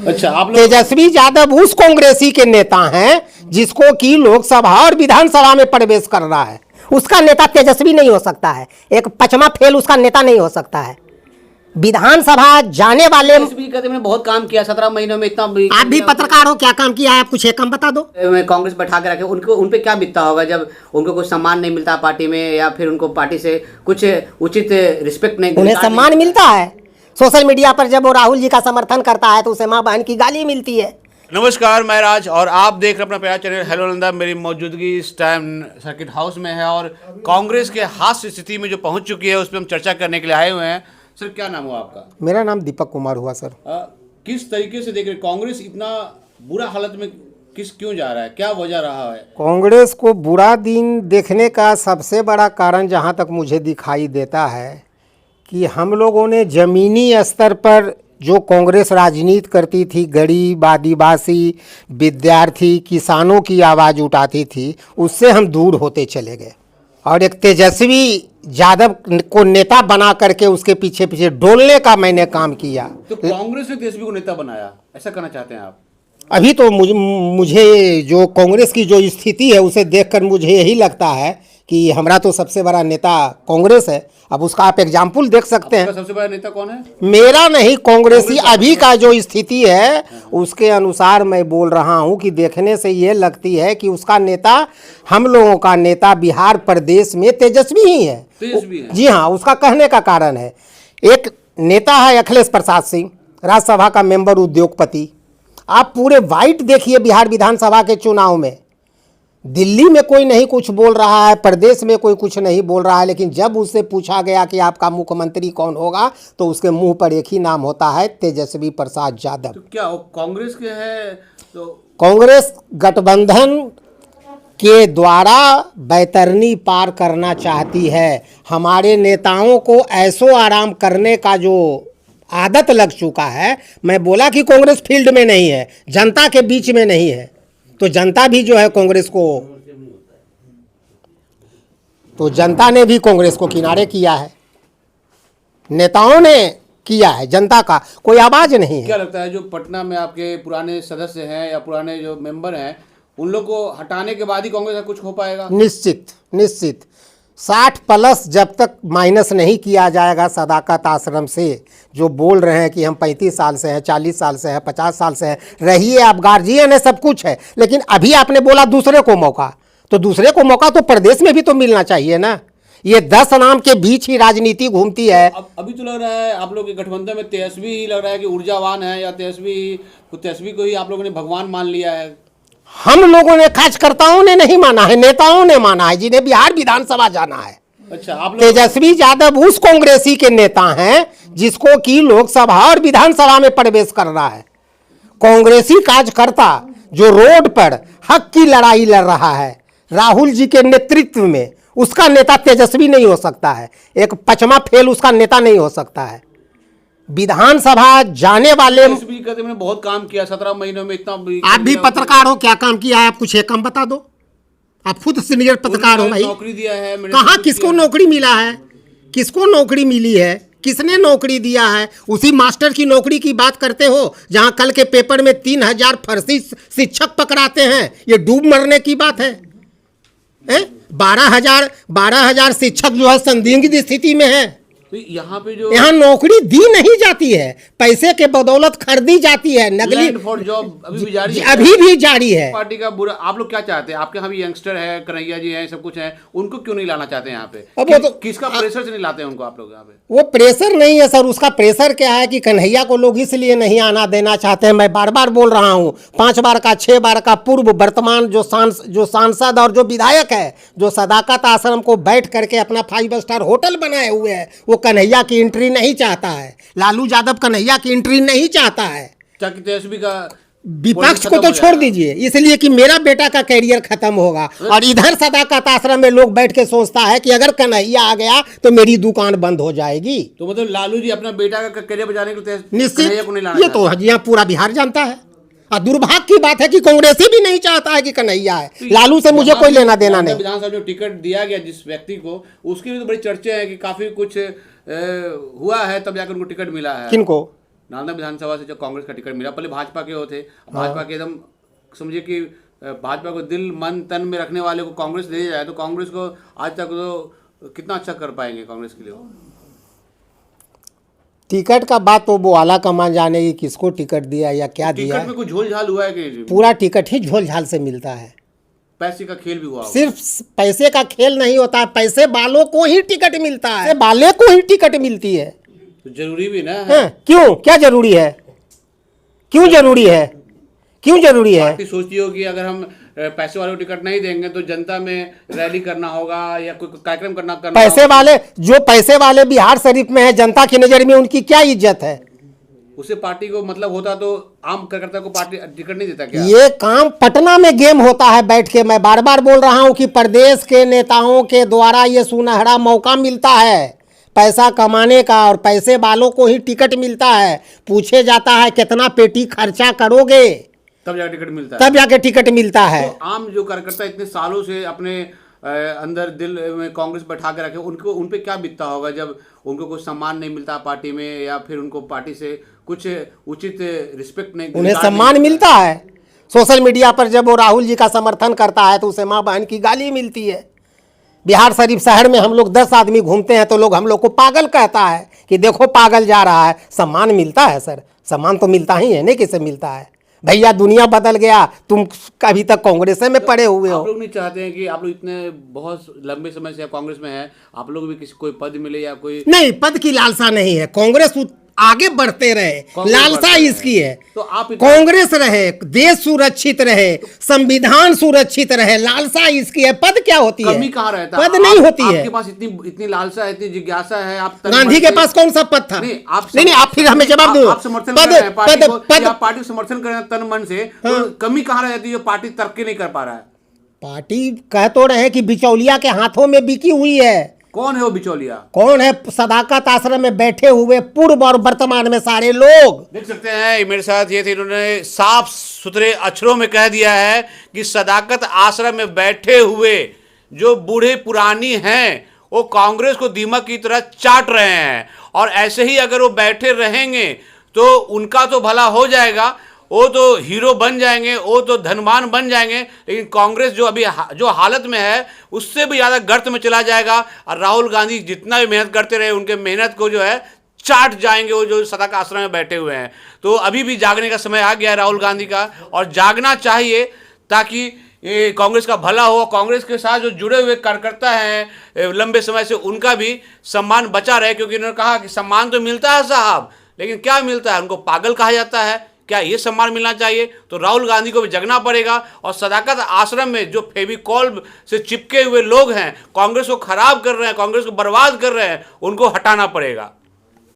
अच्छा, आप लोग तेजस्वी यादव उस कांग्रेसी के नेता हैं जिसको कि लोकसभा और विधानसभा में प्रवेश कर रहा है, उसका नेता तेजस्वी नहीं हो सकता है। एक पचमा फेल उसका नेता नहीं हो सकता है। विधानसभा जाने वाले तेजस्वी कहते मैंने बहुत काम किया 17 महीनों में, इतना आप भी पत्रकार हो, क्या काम किया है आप कुछ एक काम बता दो। कांग्रेस बैठा के रखे, उनको उन पे क्या बीतता होगा जब उनको कुछ सम्मान नहीं मिलता पार्टी में, या फिर उनको पार्टी से कुछ उचित रिस्पेक्ट नहीं, उन्हें सम्मान मिलता है। सोशल मीडिया पर जब वो राहुल जी का समर्थन करता है तो उसे माँ बहन की गाली मिलती है। नमस्कार, मैं राज और आप देख रहे हैं अपना प्यारा चैनल हेलो नंदा। मेरी मौजूदगी इस टाइम सर्किट हाउस में है और कांग्रेस के हास्य स्थिति में जो पहुंच चुकी है उस पर हम चर्चा करने के लिए आए हुए हैं। सर, क्या नाम हुआ आपका? मेरा नाम दीपक कुमार हुआ सर। किस तरीके से देख रहे कांग्रेस इतना बुरा हालत में क्यों जा रहा है, क्या वजह रहा है? कांग्रेस को बुरा दिन देखने का सबसे बड़ा कारण जहां तक मुझे दिखाई देता है कि हम लोगों ने ज़मीनी स्तर पर जो कांग्रेस राजनीति करती थी, गरीब, आदिवासी, विद्यार्थी, किसानों की आवाज़ उठाती थी, उससे हम दूर होते चले गए और एक तेजस्वी यादव को नेता बना करके उसके पीछे पीछे डोलने का मैंने काम किया। तो कांग्रेस ने तेजस्वी को नेता बनाया, ऐसा करना चाहते हैं आप? अभी तो मुझे जो कांग्रेस की जो स्थिति है उसे देखकर मुझे यही लगता है कि हमारा तो सबसे बड़ा नेता कांग्रेस है। अब उसका आप एग्जाम्पल देख सकते हैं। सबसे बड़ा नेता कौन है? मेरा नहीं, कांग्रेसी अभी का जो स्थिति है उसके अनुसार मैं बोल रहा हूं कि देखने से ये लगती है कि उसका नेता, हम लोगों का नेता बिहार प्रदेश में तेजस्वी ही है। जी हाँ, उसका कहने का कारण है, एक नेता है अखिलेश प्रसाद सिंह, राज्यसभा का मेंबर, उद्योगपति। आप पूरे वाइट देखिए बिहार विधानसभा के चुनाव में, दिल्ली में कोई नहीं कुछ बोल रहा है, प्रदेश में कोई कुछ नहीं बोल रहा है, लेकिन जब उससे पूछा गया कि आपका मुख्यमंत्री कौन होगा तो उसके मुंह पर एक ही नाम होता है, तेजस्वी प्रसाद यादव। तो क्या वो कांग्रेस के है? तो कांग्रेस गठबंधन के द्वारा बैतरनी पार करना चाहती है। हमारे नेताओं को ऐसो आराम करने का जो आदत लग चुका है। मैं बोला कि कांग्रेस फील्ड में नहीं है, जनता के बीच में नहीं है, तो जनता भी जो है कांग्रेस को, तो जनता ने भी कांग्रेस को किनारे किया है, नेताओं ने किया है, जनता का कोई आवाज नहीं है। क्या लगता है जो पटना में आपके पुराने सदस्य हैं या पुराने जो मेंबर हैं उन लोग को हटाने के बाद ही कांग्रेस का कुछ हो पाएगा? निश्चित निश्चित। 60+ जब तक माइनस नहीं किया जाएगा सदाकत आश्रम से, जो बोल रहे हैं कि हम 35 साल से हैं, 40 साल से हैं, 50 साल से हैं, रहिए आप, गार्जियन है, सब कुछ है, लेकिन अभी आपने बोला दूसरे को मौका, तो दूसरे को मौका तो प्रदेश में भी तो मिलना चाहिए ना। ये 10 नाम के बीच ही राजनीति घूमती है। अभी तो लग रहा है आप लोग के गठबंधन में तेजस्वी ही लग रहा है कि ऊर्जावान है, या तेजस्वी को ही आप लोगों ने भगवान मान लिया है। हम लोगों ने, कार्यकर्ताओं ने नहीं माना है, नेताओं ने माना है, जिन्हें बिहार विधानसभा जाना है। अच्छा, आप लोग तेजस्वी यादव उस कांग्रेसी के नेता हैं जिसको कि लोकसभा और विधानसभा में प्रवेश कर रहा है। कांग्रेसी कार्यकर्ता जो रोड पर हक की लड़ाई लड़ रहा है राहुल जी के नेतृत्व में, उसका नेता तेजस्वी नहीं हो सकता है। एक पचमा फेल उसका नेता नहीं हो सकता है। विधानसभा जाने वाले तेजस्वी कहते मैंने बहुत काम किया 17 महीनों में, इतना आप भी पत्रकार हो, क्या काम किया है आप कुछ एक काम बता दो। आप खुद सीनियर पत्रकार हो भाई। नौकरी दिया है, कहाँ किसको नौकरी मिला है, किसको नौकरी मिली है, किसने नौकरी दिया है? उसी मास्टर की नौकरी की बात करते हो जहां कल के पेपर में 3000 फर्जी शिक्षक पकड़ाते हैं। ये डूब मरने की बात है। 12,000 शिक्षक जो है संदिग्ध स्थिति में है। तो यहाँ पे जो यहाँ नौकरी दी नहीं जाती है, पैसे के बदौलत खरीदी जाती है, नकली फॉर जॉब अभी भी जारी है। अभी भी जारी है। पार्टी का बुरा, आप लोग क्या चाहते हैं? आपके यहाँ भी यंगस्टर है, कन्हैया जी हैं, सब कुछ है, उनको क्यों नहीं लाना चाहते यहाँ पे? अब वो तो किसका प्रेशर से नहीं लाते हैं उनको आप लोग यहाँ पे? वो प्रेशर नहीं है सर, उसका प्रेशर क्या है कि कन्हैया को लोग इसलिए नहीं आना देना चाहते हैं। मैं बार बार बोल रहा हूँ, 5 बार का 6 बार का पूर्व वर्तमान जो सांसद और जो विधायक है, जो सदाकत आश्रम को बैठ करके अपना 5 स्टार होटल बनाए हुए है, वो कन्हैया की एंट्री नहीं चाहता है। लालू यादव कन्हैया की एंट्री नहीं चाहता है। तेजस्वी का विपक्ष को तो छोड़ दीजिए, इसलिए कि मेरा बेटा का कैरियर खत्म होगा, और इधर सदाकत आश्रम में लोग बैठ के सोचता है कि अगर कन्हैया आ गया तो मेरी दुकान बंद हो जाएगी। तो मतलब लालू जी अपना बेटा का कैरियर बचाने के लिए निश्चित, नहीं, ये तो यहाँ पूरा बिहार जानता है। और दुर्भाग्य की बात है कि कांग्रेसी भी नहीं चाहता है कि कन्हैया है। लालू से मुझे कोई लेना देना नहीं। विधानसभा जो टिकट दिया गया जिस व्यक्ति को, उसकी भी तो बड़ी चर्चा है कि काफी कुछ हुआ है तब जाकर उनको टिकट मिला है। किनको? नालंदा विधानसभा से जो कांग्रेस का टिकट मिला, पहले भाजपा के होते, भाजपा के एकदम समझिए कि भाजपा को दिल मन तन में रखने वाले को कांग्रेस ले जाए, तो कांग्रेस को आज तक तो कितना अच्छा कर पाएंगे कांग्रेस के लिए वो? टिकट का बात तो वो आला कमान जाने की किसको टिकट दिया या क्या दिया। टिकट में कुछ झोल झाल हुआ है कि पूरा टिकट ही झोल झाल से मिलता है। पैसे का खेल भी हुआ होगा? सिर्फ पैसे का खेल नहीं होता है, पैसे वालों को ही टिकट मिलता है, पैसे वाले को ही टिकट मिलती है। तो जरूरी भी ना है। क्यों, क्या जरूरी है, क्यों जरूरी है, क्यों जरूरी है? पार्टी सोचती हो कि अगर हम पैसे वाले को टिकट नहीं देंगे तो जनता में रैली करना होगा या कोई कार्यक्रम करना पैसे वाले, जो पैसे वाले बिहार शरीफ में है, जनता की नजर में उनकी क्या इज्जत है? उसे पार्टी को मतलब होता तो आम कार्यकर्ता को पार्टी टिकट नहीं देता क्या? ये काम पटना में गेम होता है बैठ के। मैं बार बार बोल रहा हूं कि प्रदेश के नेताओं के द्वारा ये सुनहरा मौका मिलता है पैसा कमाने का, और पैसे वालों को ही टिकट मिलता है। पूछे जाता है कितना पेटी खर्चा करोगे, तब जाकर टिकट मिलता है, तब जाके टिकट मिलता है। तो आम जो कार्यकर्ता इतने सालों से अपने अंदर दिल में कांग्रेस बैठा के रखे, उनको उन पे क्या बीतता होगा जब उनको कुछ सम्मान नहीं मिलता पार्टी में, या फिर उनको पार्टी से कुछ उचित रिस्पेक्ट नहीं, उन्हें सम्मान मिलता है। सोशल मीडिया पर जब वो राहुल जी का समर्थन करता है तो उसे माँ बहन की गाली मिलती है। बिहार शरीफ शहर में हम लोग 10 आदमी घूमते हैं तो लोग हम लोग को पागल कहता है कि देखो पागल जा रहा है। सम्मान मिलता है सर, सम्मान तो मिलता ही है, नहीं किसे मिलता है? भैया दुनिया बदल गया, तुम अभी तक कांग्रेस में पड़े हुए हो। आप लोग नहीं चाहते हैं कि आप लोग इतने बहुत लंबे समय से कांग्रेस में हैं, आप लोग भी किसी कोई पद मिले या कोई? नहीं, पद की लालसा नहीं है। कांग्रेस आगे बढ़ते रहे, लालसा इसकी है। तो आप कांग्रेस रहे, देश सुरक्षित रहे, संविधान सुरक्षित रहे, लालसा इसकी है। पद क्या होती है? कमी कहाँ रहता है? पद नहीं होती है। आपके पास इतनी लालसा है, इतनी जिज्ञासा है। आप गांधी के पास कौन सा पद था? नहीं, आप फिर हमें जवाब दो। आप समर्थन कर रहे हैं पार्टी को, या पार्टी को समर्थन कर रहे हैं तन मन से, तो कमी कहाँ रहती है जो पार्टी तरक्की नहीं कर पा रहा है? पार्टी कह तो रहे कि बिचौलिया के हाथों में बिकी हुई है। कौन है वो बिचौलिया? कौन है? सदाकत आश्रम में बैठे हुए पूर्व और वर्तमान में सारे लोग। देख सकते हैं मेरे साथ ये थे, इन्होंने साफ सुथरे अक्षरों में कह दिया है कि सदाकत आश्रम में बैठे हुए जो बूढ़े पुरानी हैं वो कांग्रेस को दीमक की तरह चाट रहे हैं, और ऐसे ही अगर वो बैठे रहेंगे तो उनका तो भला हो जाएगा, वो तो हीरो बन जाएंगे, वो तो धनवान बन जाएंगे, लेकिन कांग्रेस जो अभी जो हालत में है उससे भी ज़्यादा गर्त में चला जाएगा। और राहुल गांधी जितना भी मेहनत करते रहे, उनके मेहनत को जो है चाट जाएंगे वो जो सदाकत आश्रम में बैठे हुए हैं। तो अभी भी जागने का समय आ गया है राहुल गांधी का, और जागना चाहिए ताकि कांग्रेस का भला हो। कांग्रेस के साथ जो जुड़े हुए कार्यकर्ता हैं लंबे समय से, उनका भी सम्मान बचा रहे, क्योंकि इन्होंने कहा कि सम्मान तो मिलता है साहब, लेकिन क्या मिलता है? उनको पागल कहा जाता है। क्या ये सम्मान मिलना चाहिए? तो राहुल गांधी को भी जगना पड़ेगा, और सदाकत आश्रम में जो फेविकॉल से चिपके हुए लोग हैं, कांग्रेस को खराब कर रहे हैं, कांग्रेस को बर्बाद कर रहे हैं, उनको हटाना पड़ेगा।